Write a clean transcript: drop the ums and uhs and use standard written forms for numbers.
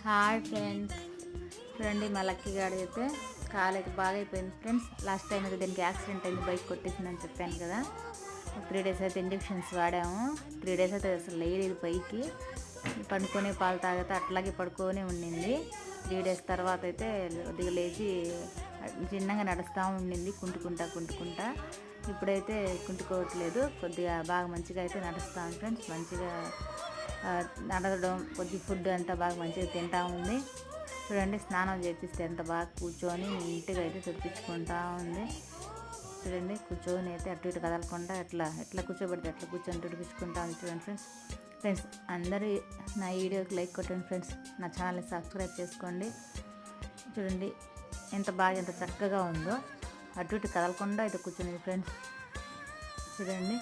Hi friends, చూడండి మా lucky గాడి అయితే కాలు అయితే బాగా అయిపోయింది ఫ్రెండ్స్. లాస్ట్ టైం అయితే దీనికి యాక్సిడెంట్ అయింది, బైక్ కొట్టేసిందని చెప్పాను కదా. 3 days అయితే ఇంజెక్షన్స్ వాడాము. 3 days అయితే అసలు లేదు పైకి, పండుకొని పాలు తాగితే అట్లాగే పడుకొని ఉండింది. 3 days తర్వాత అయితే కొద్దిగా లేచి చిన్నగా నడుస్తూ ఉండింది, కుంటుకుంటా. ఇప్పుడైతే కుంటుకోవట్లేదు, కొద్దిగా బాగా మంచిగా అయితే నడుస్తాం ఫ్రెండ్స్. మంచిగా నడవడం, కొద్ది ఫుడ్ అంతా బాగా మంచిగా తింటూ ఉంది. చూడండి, స్నానం చేపిస్తే ఎంత బాగా కూర్చొని నీట్గా అయితే తుడిపించుకుంటూ ఉంది. చూడండి, కూర్చొని అయితే అటు ఇటు కదలకుండా ఎట్లా కూర్చోబెడితే అట్లా కూర్చొని తుడిపించుకుంటా ఉంది. చూడండి ఫ్రెండ్స్, అందరూ నా వీడియోకి లైక్ కొట్టండి ఫ్రెండ్స్, నా ఛానల్ని సబ్స్క్రైబ్ చేసుకోండి. చూడండి ఎంత చక్కగా ఉందో, అటు ఇటు కదలకుండా అయితే కూర్చుంది ఫ్రెండ్స్. చూడండి.